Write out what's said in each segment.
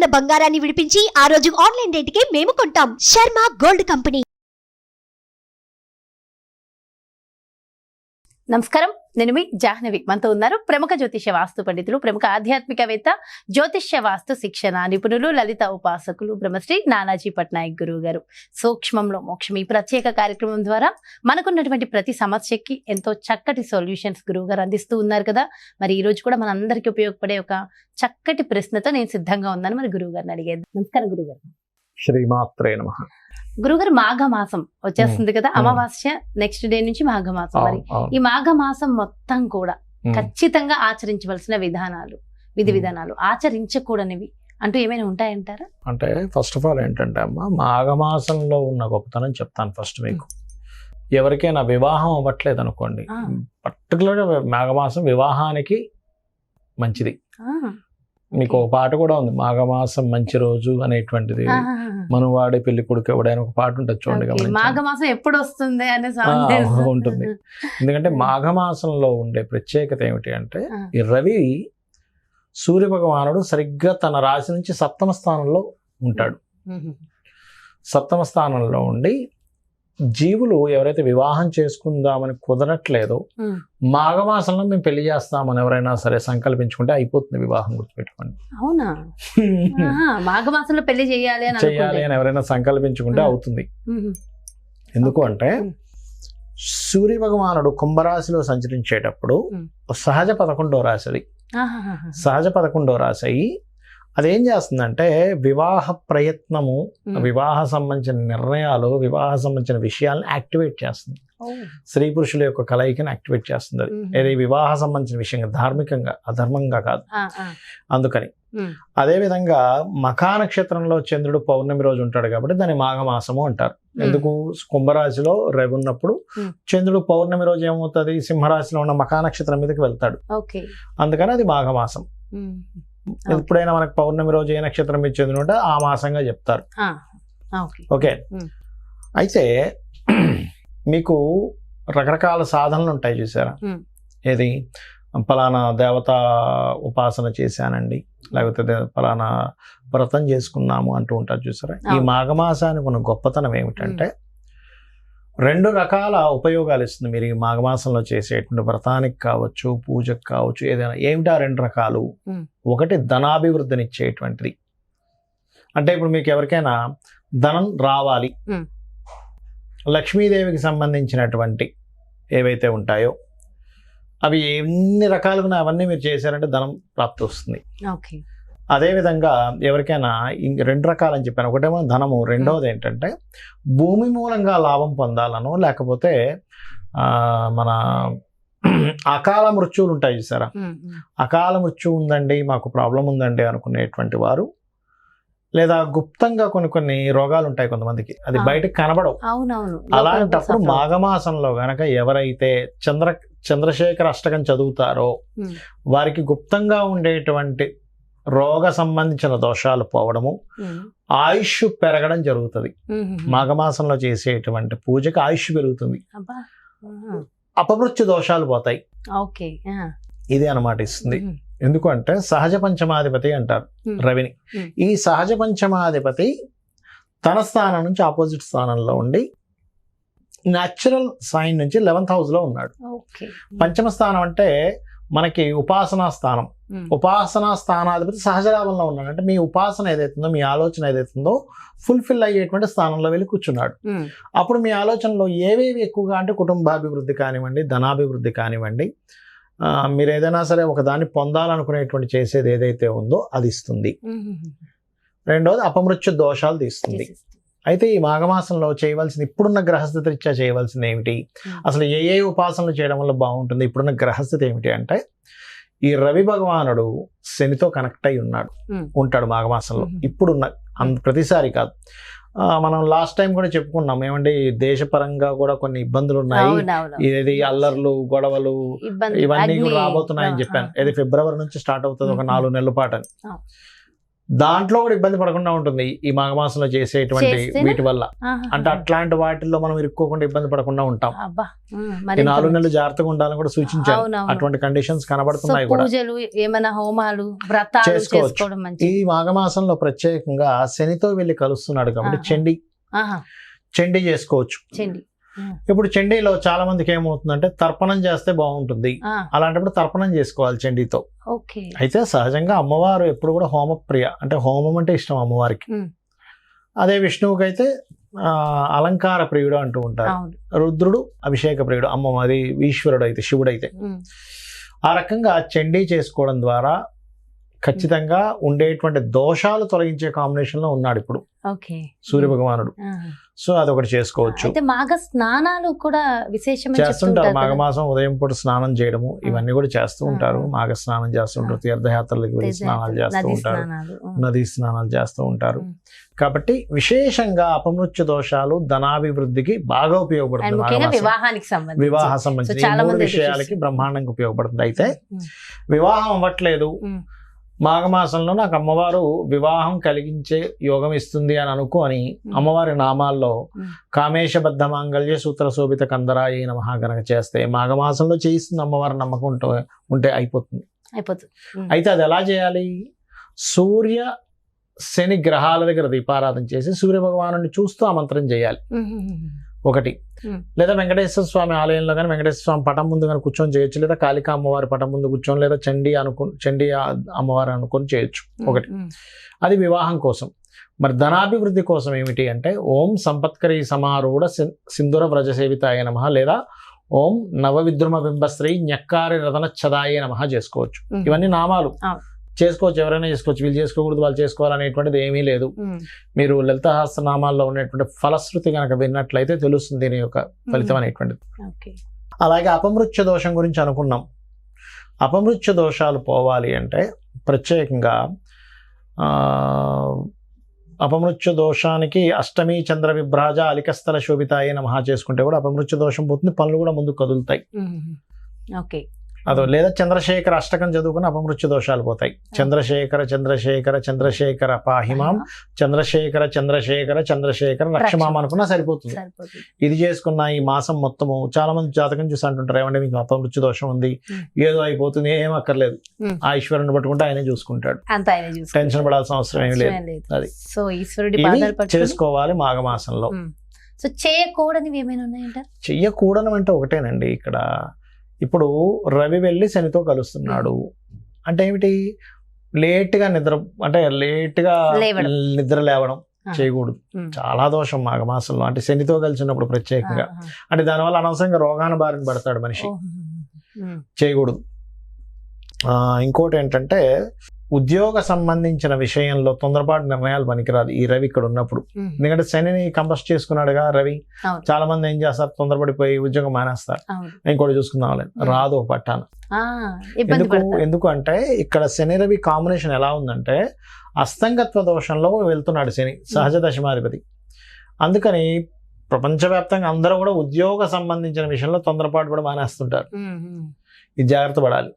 ఉన్న బంగారాన్ని విడిపించి ఆ రోజు ఆన్లైన్ రేటుకే మేము కొంటాం. Sharma gold company. నమస్కారం, నేను మీ జాహ్నవి. మనతో ఉన్నారు ప్రముఖ జ్యోతిష్య వాస్తు పండితులు, ప్రముఖ ఆధ్యాత్మికవేత్త, జ్యోతిష్య వాస్తు శిక్షణ నిపుణులు, లలిత ఉపాసకులు బ్రహ్మశ్రీ నానాజీ పట్నాయక్ గురువు గారు. సూక్ష్మంలో మోక్షం ఈ ప్రత్యేక కార్యక్రమం ద్వారా మనకున్నటువంటి ప్రతి సమస్యకి ఎంతో చక్కటి సొల్యూషన్స్ గురువు గారు అందిస్తూ ఉన్నారు కదా. మరి ఈ రోజు కూడా మనందరికీ ఉపయోగపడే ఒక చక్కటి ప్రశ్నతో నేను సిద్ధంగా ఉన్నాను. మరి గురువు గారిని అడిగేది. నమస్కారం గురువు గారు. శ్రీమాత్రే నమః. గురుగారు, మాఘమాసం వచ్చేస్తుంది కదా, అమావాస్య నెక్స్ట్ డే నుంచి మాఘమాసం. మరి ఈ మాఘమాసం మొత్తం కూడా ఖచ్చితంగా ఆచరించవలసిన విధానాలు, విధి విధానాలు, ఆచరించకూడనివి అంటూ ఏమైనా ఉంటాయంటారా? అంటే ఫస్ట్ ఆఫ్ ఆల్ ఏంటంటే అమ్మ, మాఘమాసంలో ఉన్న గొప్పతనం చెప్తాను ఫస్ట్ మీకు. ఎవరికైనా వివాహం అవ్వట్లేదు అనుకోండి, పర్టికులర్గా మాఘమాసం వివాహానికి మంచిది. మీకు ఒక పాట కూడా ఉంది, మాఘమాసం మంచి రోజు అనేటువంటిది. మనం వాడే పెళ్లి కొడుకు ఎవడైనా ఒక పాట ఉంటుంది చూడండి. మాఘమాసం ఎప్పుడు వస్తుంది అనే ఉంటుంది. ఎందుకంటే మాఘమాసంలో ఉండే ప్రత్యేకత ఏమిటి అంటే, ఈ రవి సూర్య భగవానుడు సరిగ్గా తన రాశి నుంచి సప్తమ స్థానంలో ఉంటాడు. సప్తమ స్థానంలో ఉండి జీవులు ఎవరైతే వివాహం చేసుకుందామని కుదరట్లేదో, మాఘమాసంలో మేము పెళ్లి చేస్తామని ఎవరైనా సరే సంకల్పించుకుంటే అయిపోతుంది వివాహం. గుర్తుపెట్టుకోండి. అవునా? మాఘమాసంలో పెళ్లి చేయాలి అని ఎవరైనా సంకల్పించుకుంటే అవుతుంది. ఎందుకు అంటే సూర్య భగవానుడు కుంభరాశిలో సంచరించేటప్పుడు సహజ 11వ రాశి అది. సహజ 11వ రాశి అయ్యి అదేం చేస్తుందంటే వివాహ ప్రయత్నము, వివాహ సంబంధించిన నిర్ణయాలు, వివాహ సంబంధించిన విషయాలను యాక్టివేట్ చేస్తుంది. స్త్రీ పురుషుల యొక్క కలయికను యాక్టివేట్ చేస్తుంది. అది ఏది వివాహ సంబంధించిన విషయంగా, ధార్మికంగా, అధర్మంగా కాదు. అందుకని అదేవిధంగా మఖా నక్షత్రంలో చంద్రుడు పౌర్ణమి రోజు ఉంటాడు కాబట్టి దాన్ని మాఘమాసము అంటారు. ఎందుకు? కుంభరాశిలో రవి ఉన్నప్పుడు చంద్రుడు పౌర్ణమి రోజు ఏమవుతుంది, సింహరాశిలో ఉన్న మఖా నక్షత్రం మీదకి వెళ్తాడు. అందుకని అది మాఘమాసం. ఎప్పుడైనా మనకు పౌర్ణమి రోజు ఏ నక్షత్రం మీద చంద్రుడు ఉంటే ఆ మాసంగా చెప్తారు. ఓకే. అయితే మీకు రకరకాల సాధనలు ఉంటాయి చూసారా. ఏది పలానా దేవతా ఉపాసన చేశానండి, లేకపోతే పలానా వ్రతం చేసుకున్నాము అంటూ ఉంటారు చూసారా. ఈ మాఘమాసానికి ఉన్న గొప్పతనం ఏమిటంటే 2 రకాల ఉపయోగాలు ఇస్తుంది. మీరు ఈ మాఘమాసంలో చేసేటువంటి వ్రతానికి కావచ్చు, పూజకు కావచ్చు, ఏదైనా. ఏమిటా 2 రకాలు? ఒకటి ధనాభివృద్ధినిచ్చేటువంటిది. అంటే ఇప్పుడు మీకు ఎవరికైనా ధనం రావాలి, లక్ష్మీదేవికి సంబంధించినటువంటి ఏవైతే ఉంటాయో అవి ఎన్ని రకాలుగా అవన్నీ మీరు చేశారంటే ధనం ప్రాప్తి వస్తుంది. అదేవిధంగా ఎవరికైనా 2 రకాలని చెప్పాను. ఒకటేమో ధనము, రెండవది ఏంటంటే భూమి మూలంగా లాభం పొందాలను, లేకపోతే మన అకాల మృత్యువులు ఉంటాయి చూసారా. అకాల మృత్యువు ఉందండి, మాకు ప్రాబ్లం ఉందండి అనుకునేటువంటి వారు, లేదా గుప్తంగా కొన్ని రోగాలు ఉంటాయి కొంతమందికి, అది బయటకు కనబడవు. అలాంటప్పుడు మాఘమాసంలో గనక ఎవరైతే చంద్రశేఖర అష్టకం చదువుతారో వారికి గుప్తంగా ఉండేటువంటి రోగ సంబంధించిన దోషాలు పోవడము, ఆయుష్ పెరగడం జరుగుతుంది. మాఘమాసంలో చేసేటువంటి పూజకి ఆయుష్ పెరుగుతుంది, అపమృత్యు దోషాలు పోతాయి. ఇది అన్నమాట ఇస్తుంది. ఎందుకంటే సహజ పంచమాధిపతి అంటారు రవిని. ఈ సహజ పంచమాధిపతి తన స్థానం నుంచి ఆపోజిట్ స్థానంలో ఉండి న్యాచురల్ సైన్ నుంచి 11th house లో ఉన్నాడు. పంచమ స్థానం అంటే మనకి ఉపాసనా స్థానం. ఉపాసనా స్థానాధిపతి సహజ లాభంలో ఉన్నాడు. అంటే మీ ఉపాసన ఏదైతుందో, మీ ఆలోచన ఏదైతుందో ఫుల్ఫిల్ అయ్యేటువంటి స్థానంలో వెళ్ళి కూర్చున్నాడు. అప్పుడు మీ ఆలోచనలో ఏవేవి ఎక్కువగా అంటే కుటుంబాభివృద్ధి కానివ్వండి, ధనాభివృద్ధి కానివ్వండి, మీరు ఏదైనా సరే ఒక దాన్ని పొందాలనుకునేటువంటి చేసేది ఏదైతే ఉందో అది ఇస్తుంది. రెండోది అపమృత్యు దోషాలు తీస్తుంది. అయితే ఈ మాఘమాసంలో చేయవలసింది, ఇప్పుడున్న గ్రహస్థితి రీత్యా చేయవలసింది ఏమిటి, అసలు ఏ ఉపాసనలు చేయడం వల్ల బాగుంటుంది, ఇప్పుడున్న గ్రహస్థితి ఏమిటి అంటే, ఈ రవి భగవానుడు శనితో కనెక్ట్ అయి ఉంటాడు మాఘమాసంలో. ఇప్పుడున్న ప్రతిసారి కాదు. మనం లాస్ట్ టైం కూడా చెప్పుకున్నాం ఏమంటే దేశపరంగా కూడా కొన్ని ఇబ్బందులు ఉన్నాయి, ఇది అల్లర్లు, గొడవలు ఇవన్నీ కూడా రాబోతున్నాయని చెప్పాను. ఇది ఫిబ్రవరి నుంచి స్టార్ట్ అవుతుంది, ఒక 4 నెలల పాటు అని. దాంట్లో కూడా ఇబ్బంది పడకుండా ఉంటుంది ఈ మాఘమాసంలో చేసేటువంటి చేస్తేనా? వీటి వల్ల. అంటే అట్లాంటి వాటిల్లో మనం ఇరుక్కోకుండా ఇబ్బంది పడకుండా ఉంటాం. అబ్బా ఈ 4 నెలలు జాగ్రత్తగా ఉండాలని కూడా సూచించారు. అటువంటి కండిషన్స్ కనబడుతున్నాయి కూడా. పూజలు ఏమైనా హోమాలు వ్రతాలు చేసుకోవచ్చు. చేసుకోవడం మంచిది. ఈ మాఘమాసంలో ప్రత్యేకంగా శనితో వెళ్ళి కలుస్తున్నాడు కాబట్టి చండీ చేసుకోవచ్చు. చెండి ఇప్పుడు చండీలో చాలా మందికి ఏమవుతుందంటే తర్పణం చేస్తే బాగుంటుంది. అలాంటప్పుడు తర్పణం చేసుకోవాలి చండీతో. ఓకే. అయితే సహజంగా అమ్మవారు ఎప్పుడు కూడా హోమప్రియ, అంటే హోమం అంటే ఇష్టం అమ్మవారికి. అదే విష్ణువుకి అయితే అలంకార ప్రియుడు అంటూ ఉంటారు. రుద్రుడు అభిషేక ప్రియుడు, అది ఈశ్వరుడు అయితే, శివుడైతే. ఆ రకంగా చండీ చేసుకోవడం ద్వారా ఖచ్చితంగా ఉండేటువంటి దోషాలు తొలగించే కాంబినేషన్ లో ఉన్నాడు ఇప్పుడు సూర్య భగవానుడు. సో అదొకటి చేసుకోవచ్చు. అయితే మాఘ స్నానాలు కూడా విశేషమైన చేస్తుంటారు. మాఘమాసం ఉదయం పూట స్నానం చేయడము ఇవన్నీ కూడా చేస్తూ ఉంటారు. మాఘ స్నానం చేస్తుంటారు, తీర్థయాత్రలకు వెళ్ళి స్నానాలు చేస్తూ ఉంటారు, నదీ స్నానాలు చేస్తూ ఉంటారు. కాబట్టి విశేషంగా అపమృత్యు దోషాలు ధనాభివృద్ధికి బాగా ఉపయోగపడుతుంది. వివాహ సంబంధించిన 3 విషయాలకి బ్రహ్మాండంగా ఉపయోగపడుతుంది. అయితే వివాహం అవ్వట్లేదు, మాఘమాసంలో నాకు అమ్మవారు వివాహం కలిగించే యోగం ఇస్తుంది అని అనుకోని అమ్మవారి నామాల్లో కామేశబద్ధ మాంగళ్య సూత్ర శోభిత కందరాయ నమః గనక చేస్తే మాఘమాసంలో చేయిస్తుంది అమ్మవారి నమ్మకం ఉంటే అయిపోతుంది. అయితే అది ఎలా చేయాలి? సూర్య శని గ్రహాల దగ్గర దీపారాధన చేసి సూర్య భగవాను చూస్తూ ఆ మంత్రం చేయాలి ఒకటి. లేదా వెంకటేశ్వర స్వామి ఆలయంలో కానీ వెంకటేశ్వర స్వామి పటం ముందు కానీ కూర్చొని చేయొచ్చు, లేదా కాళికా అమ్మవారి పటం ముందు కూర్చొని, లేదా చండీ అమ్మవారు అనుకొని చేయొచ్చు ఒకటి. అది వివాహం కోసం. మరి ధనాభివృద్ధి కోసం ఏమిటి అంటే ఓం సంపత్కరీ సమారూఢ సింధుర వ్రజ సేవితాయ నమః, లేదా ఓం నవవిద్రుమ బింబశ్రీ న్యక్కారి రతనచ్చదాయ నమః చేసుకోవచ్చు. ఇవన్నీ నామాలు చేసుకోవచ్చు, ఎవరైనా చేసుకోవచ్చు. వీళ్ళు చేసుకోకూడదు వాళ్ళు చేసుకోవాలనేటువంటిది ఏమీ లేదు. మీరు లలిత సహస్రనామాల్లో ఉన్నటువంటి ఫలశ్రుతి కనుక విన్నట్లయితే తెలుస్తుంది దీని యొక్క ఫలితం అనేటువంటిది. అలాగే అపమృత్యు దోషం గురించి అనుకున్నాం. అపమృత్యు దోషాలు పోవాలి అంటే ప్రత్యేకంగా అపమృత్యు దోషానికి అష్టమి చంద్ర విభ్రాజ అలికస్థల శోభితాయ నమః చేసుకుంటే కూడా అపమృత్యు దోషం పోతుంది, పనులు కూడా ముందుకు కదులుతాయి. అదో లేదా చంద్రశేఖర అష్టకం చదువుకుని అపమృత్యు దోషాలు పోతాయి. చంద్రశేఖర చంద్రశేఖర చంద్రశేఖర పాహిమాం, చంద్రశేఖర చంద్రశేఖర చంద్రశేఖర రక్షమాం అనుకున్నా సరిపోతుంది. ఇది చేసుకున్న ఈ మాసం మొత్తము చాలా మంది జాతకం చూసి అంటుంటారు, ఏమంటే మీకు అపమృత్యు దోషం ఉంది, ఏదో అయిపోతుంది, ఏం అక్కర్లేదు, ఆ ఈశ్వరుని పట్టుకుంటే ఆయనే చూసుకుంటాడు, టెన్షన్ పడాల్సిన అవసరం ఏమి లేదు. అది చేసుకోవాలి మాఘమాసంలో. చేయకూడనివి ఏమైనా ఉన్నాయంట? చెయ్యకూడని అంటే ఒకటేనండి. ఇక్కడ ఇప్పుడు రవి వెళ్ళి శనితో కలుస్తున్నాడు అంటే ఏమిటి? లేట్గా నిద్ర లేవడం చేయకూడదు, చాలా దోషం మాఘమాసంలో. అంటే శనితో కలిసినప్పుడు ప్రత్యేకంగా, అంటే దానివల్ల అనవసరంగా రోగాన బారిన పడతాడు మనిషి, చేయకూడదు. ఇంకోటి ఏంటంటే ఉద్యోగ సంబంధించిన విషయంలో తొందరపాటు నిర్ణయాలు పనికిరాదు ఈ రవి ఇక్కడ ఉన్నప్పుడు. ఎందుకంటే శనిని కంబస్ట్ చేసుకున్నాడుగా రవి. చాలా మంది ఏం చేస్తారు, తొందరపడిపోయి ఉద్యోగం మానేస్తారు, ఇంకోటి చూసుకుందాం రాదు పట్టాను. ఎందుకు అంటే ఇక్కడ శని రవి కాంబినేషన్ ఎలా ఉందంటే అస్తంగత్వ దోషంలో వెళ్తున్నాడు శని, సహజ దశమాధిపతి. అందుకని ప్రపంచవ్యాప్తంగా అందరూ కూడా ఉద్యోగ సంబంధించిన విషయంలో తొందరపాటు కూడా మానేస్తుంటారు. ఇది జాగ్రత్త పడాలి.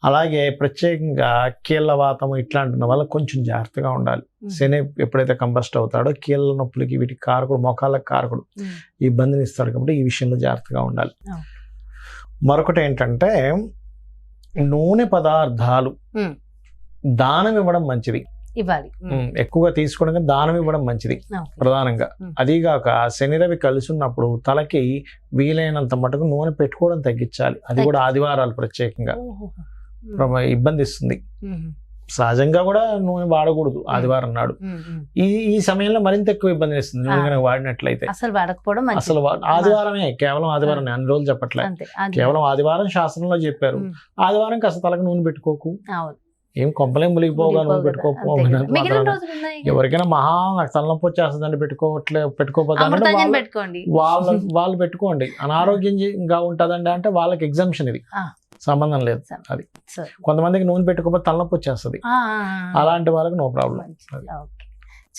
అలాగే ప్రత్యేకంగా కీళ్ళవాతము ఇట్లాంటి వల్ల కొంచెం జాగ్రత్తగా ఉండాలి. శని ఎప్పుడైతే కంబస్ట్ అవుతాడో కీళ్ళ నొప్పులకి వీటికి కారకుడు, మోకాళ్ళకి కారకుడు, ఇబ్బందిని ఇస్తాడు. కాబట్టి ఈ విషయంలో జాగ్రత్తగా ఉండాలి. మరొకటి ఏంటంటే నూనె పదార్థాలు దానం ఇవ్వడం మంచిది, ఎక్కువగా తీసుకోవడం, దానం ఇవ్వడం మంచిది ప్రధానంగా. అదిగాక శని రవి కలిసి ఉన్నప్పుడు తలకి వీలైనంత మటుకు నూనె పెట్టుకోవడం తగ్గించాలి. అది కూడా ఆదివారాలు ప్రత్యేకంగా ఇబ్బంది ఇస్తుంది. సహజంగా కూడా నూనె వాడకూడదు ఆదివారం నాడు. ఈ సమయంలో మరింత ఎక్కువ ఇబ్బంది ఇస్తుంది నూనె కనుక వాడినట్లయితే. అసలు ఆదివారమే, కేవలం ఆదివారం, అన్ని రోజులు చెప్పట్లేదు, కేవలం ఆదివారం శాస్త్రంలో చెప్పారు. ఆదివారం కాస్త తలకు నూనె పెట్టుకోకు, ఏం కొంపలేం ములిగిపోగా నూనె పెట్టుకోకపో. ఎవరికైనా నాకు తలనొప్పి వచ్చేస్తుందండి పెట్టుకోపోతానంటే వాళ్ళు పెట్టుకోండి. అనారోగ్యంగా ఉంటుందండి అంటే వాళ్ళకి ఎగ్జామ్షన్, ఇది సంబంధం లేదు. అది కొంతమందికి నూనె పెట్టుకోకపోతే తలనొప్పి వచ్చేస్తుంది, అలాంటి వాళ్ళకి నో ప్రాబ్లం.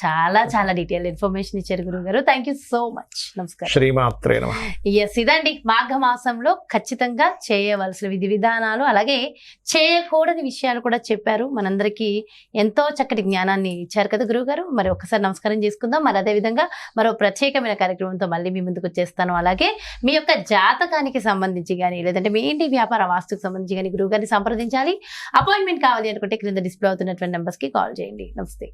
చాలా చాలా డీటెయిల్ ఇన్ఫర్మేషన్ ఇచ్చారు గురువు గారు. Thank you so much. నమస్కారం. శ్రీమాత్రే నమః. ఎస్, ఇదండి మాఘ మాసంలో ఖచ్చితంగా చేయవలసిన విధి విధానాలు, అలాగే చేయకూడని విషయాలు కూడా చెప్పారు. మనందరికీ ఎంతో చక్కటి జ్ఞానాన్ని ఇచ్చారు కదా గురువు గారు. మరి ఒకసారి నమస్కారం చేసుకుందాం. మరి అదే విధంగా మరో ప్రత్యేకమైన కార్యక్రమంతో మళ్ళీ మీ ముందుకు వచ్చేస్తాను. అలాగే మీ యొక్క జాతకానికి సంబంధించి కానీ, లేదంటే మీ ఇంటి వ్యాపార వాస్తుకు సంబంధించి కానీ గురువు గారిని సంప్రదించాలి, అపాయింట్మెంట్ కావాలి అనుకుంటే క్రింద డిస్ప్లే అవుతున్నటువంటి నెంబర్స్ కి కాల్ చేయండి. నమస్తే.